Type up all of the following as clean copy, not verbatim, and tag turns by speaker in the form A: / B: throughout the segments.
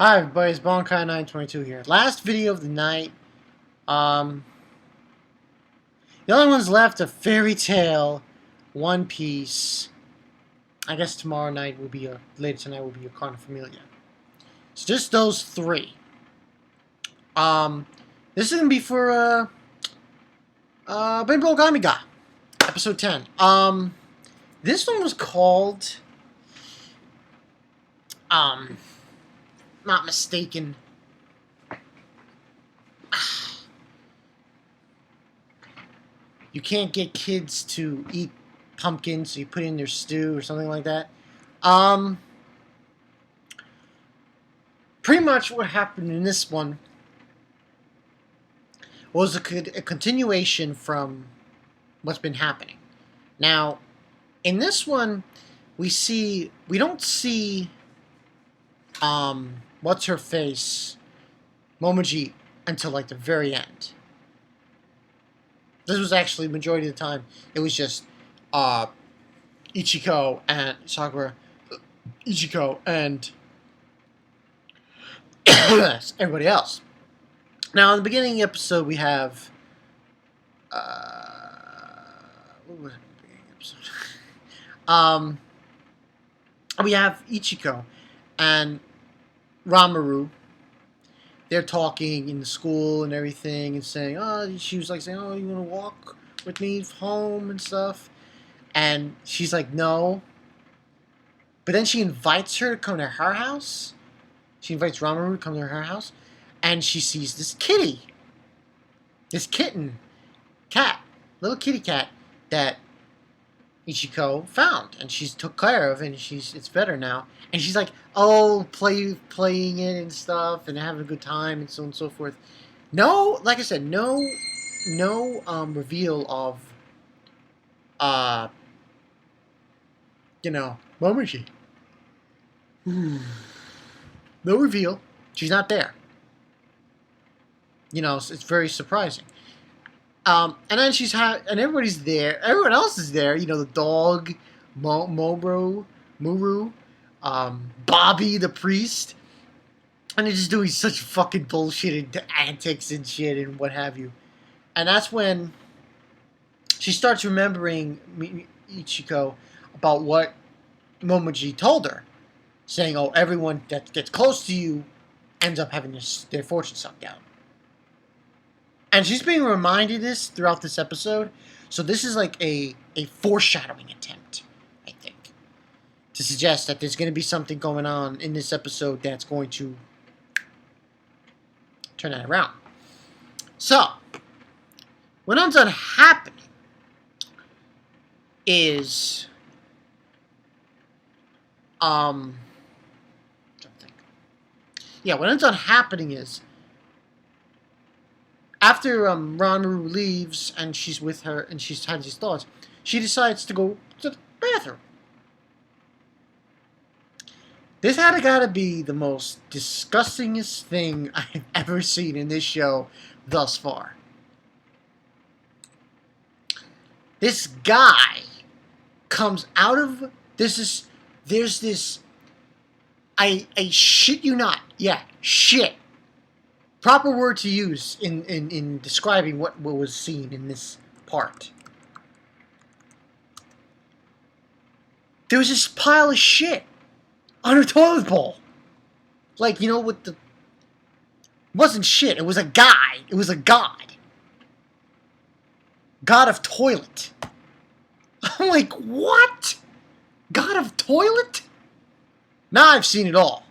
A: Hi everybody, it's Bonkai922 here. Last video of the night. The only ones left are Fairy Tail, One Piece. I guess tomorrow night will be later tonight will be a Carna Familia. So just those three. This is gonna be for Binbou Gami episode 10. This one was called not mistaken. You can't get kids to eat pumpkins, so you put it in their stew or something like that. Pretty much what happened in this one was a continuation from what's been happening. Now, in this one, we don't see what's her face, Momoji, until like the very end. This was actually majority of the time it was just Ichiko and Sakura, Ichiko and everybody else. Now, in the beginning of the episode, we have what was it in the beginning of the episode? We have Ichiko and Ramaru. They're talking in the school and everything, and saying, "Oh," she was like saying, "Oh, you want to walk with me home and stuff?" And she's like, "No." But then she invites her to come to her house. She invites Ramaru to come to her house, and she sees this kitty, this little kitty cat that Ichiko found, and she's took care of, and it's better now. And she's like, "Oh, playing it and stuff, and having a good time, and so on and so forth." No, like I said, no reveal of, Momoji. No reveal. She's not there. It's very surprising. And then and everybody's there. Everyone else is there. The dog, Muru, Bobby the priest, and they're just doing such fucking bullshit and antics and shit and what have you. And that's when she starts remembering Ichiko about what Momoji told her, saying, "Oh, everyone that gets close to you ends up having their fortune sucked out." And she's being reminded this throughout this episode, so this is like a foreshadowing attempt, I think, to suggest that there's going to be something going on in this episode that's going to turn that around. So, what ends up happening is, what ends up happening is, after Ranmaru leaves and she's with her and she's had these thoughts, she decides to go to the bathroom. This had gotta be the most disgustingest thing I've ever seen in this show thus far. This guy comes out of there's this I shit you not. Yeah, shit. Proper word to use in describing what was seen in this part. There was this pile of shit on a toilet bowl. Like, with it wasn't shit, it was a guy. It was a god. God of toilet. I'm like, what? God of toilet? Now I've seen it all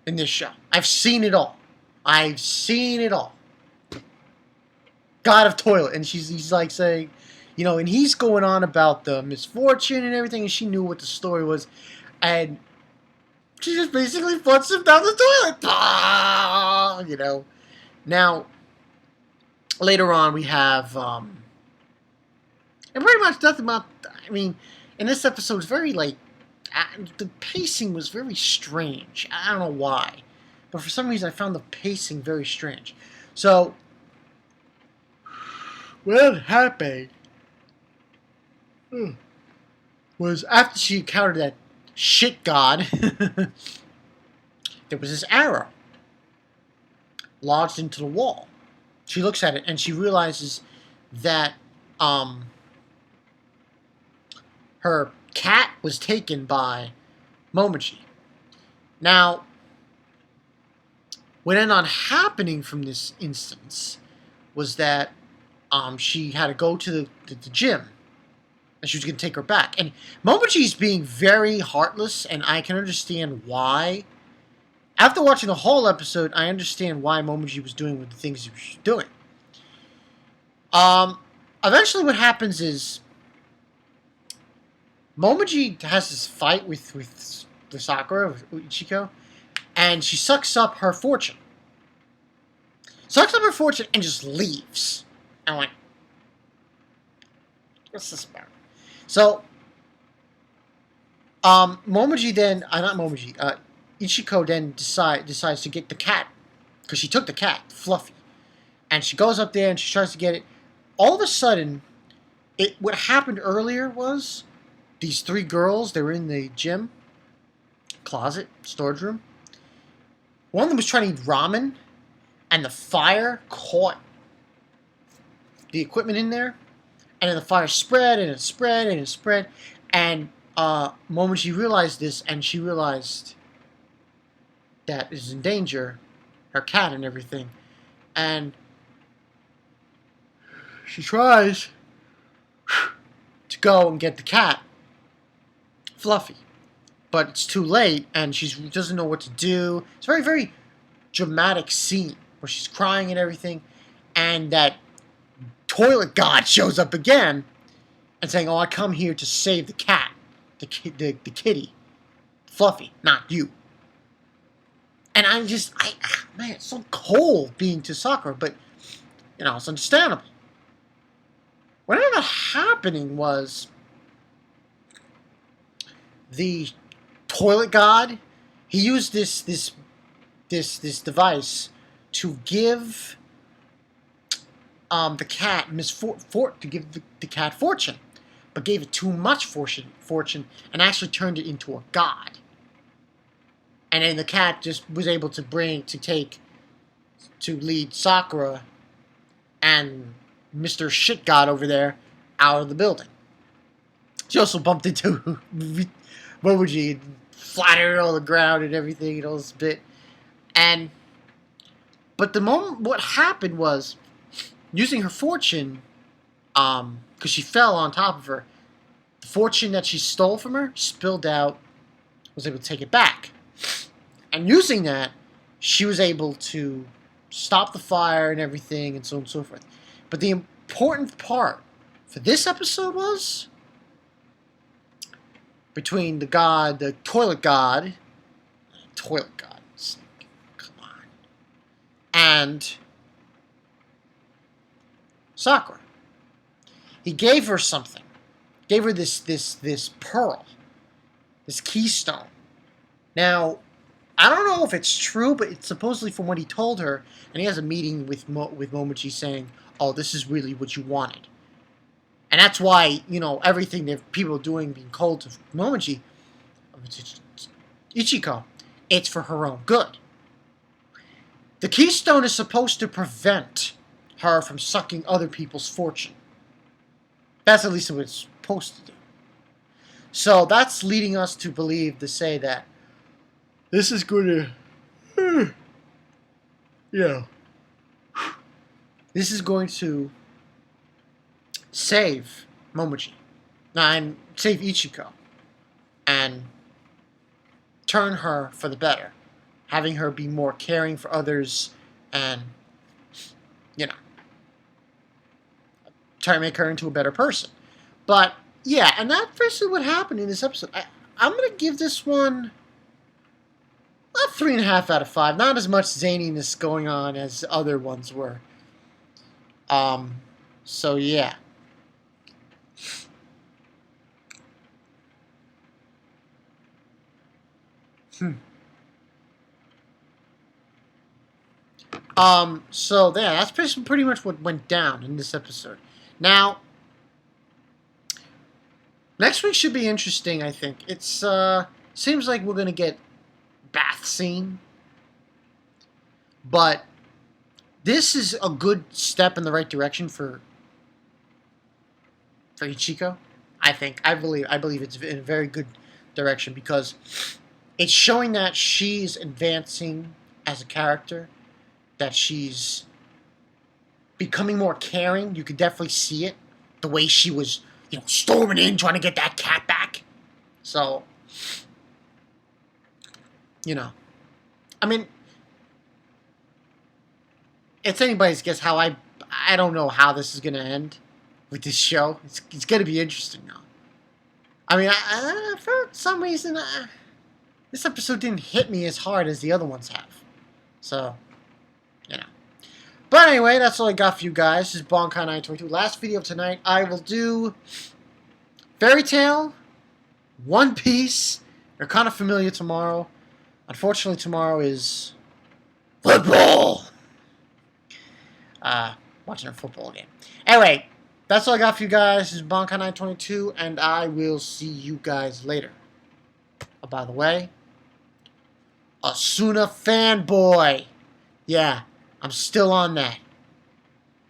A: in this show. I've seen it all. God of toilet. And he's like saying, and he's going on about the misfortune and everything, and she knew what the story was. And she just basically fluts him down the toilet. Now, later on we have, and pretty much nothing about, in this episode, it's very, the pacing was very strange. I don't know why. But for some reason, I found the pacing very strange. So, what happened was after she encountered that shit god, there was this arrow lodged into the wall. She looks at it and she realizes that her cat was taken by Momiji. Now, what ended on happening from this instance was that she had to go to the gym, and she was going to take her back. And Momochi's being very heartless, and I can understand why. After watching the whole episode, I understand why Momochi was doing the things he was doing. Eventually what happens is Momochi has this fight with Sakura, with Ichiko, and she sucks up her fortune. Sucks up her fortune and just leaves. And I'm like, what's this about? So, Momochi then, not Momochi, Ichiko then decides to get the cat, because she took the cat, Fluffy, and she goes up there and she tries to get it. All of a sudden, what happened earlier was these three girls, they were in the gym, closet, storage room. One of them was trying to eat ramen, and the fire caught the equipment in there, and then the fire spread, and it spread, and it spread, and Momochi realized this, and she realized that is in danger, her cat and everything, and she tries to go and get the cat, Fluffy, but it's too late, and she doesn't know what to do. It's a very, very dramatic scene where she's crying and everything, and that toilet god shows up again and saying, "Oh, I come here to save the cat, the kitty, Fluffy, not you." And I'm just, man, it's so cold being to Sakura, but, it's understandable. What ended up happening was the toilet god, he used this device to give the cat to give the cat fortune, but gave it too much fortune and actually turned it into a god. And then the cat just was able to lead Sakura and Mr. Shit God over there out of the building. She also bumped into Momochi and flattered her on the ground and everything and all this bit. But the moment, what happened was, using her fortune, because she fell on top of her, the fortune that she stole from her spilled out, was able to take it back. And using that, she was able to stop the fire and everything and so on and so forth. But the important part for this episode was between the toilet god, come on, and Sakura. He gave her something. Gave her this pearl, this keystone. Now, I don't know if it's true, but it's supposedly from what he told her, and he has a meeting with Momochi saying, "Oh, this is really what you wanted." And that's why, everything that people are doing being cold to Momochi, Ichiko, it's for her own good. The keystone is supposed to prevent her from sucking other people's fortune. That's at least what it's supposed to do. So that's leading us to say that this is going to, this is going to save Momochi, and save Ichiko, and turn her for the better, having her be more caring for others, and, try to make her into a better person. But, yeah, and that's basically what happened in this episode. I'm going to give this one a 3.5 out of 5. Not as much zaniness going on as other ones were. So yeah. So yeah, that's pretty much what went down in this episode. Now, next week should be interesting, I think. It's, seems like we're gonna get bath scene. But this is a good step in the right direction for Ichiko. I think. I believe it's in a very good direction because it's showing that she's advancing as a character, that she's becoming more caring. You could definitely see it. The way she was, storming in trying to get that cat back. So, I mean, it's anybody's guess how I don't know how this is going to end with this show. It's going to be interesting now. I mean, for some reason, this episode didn't hit me as hard as the other ones have. So, But anyway, that's all I got for you guys. This is Bonkai922. Last video of tonight, I will do Fairy Tail, One Piece. They're kind of familiar tomorrow. Unfortunately, tomorrow is football. Watching a football game. Anyway, that's all I got for you guys. This is Bonkai922, and I will see you guys later. Oh, by the way, Asuna fanboy. Yeah, I'm still on that.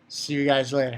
A: See you guys later.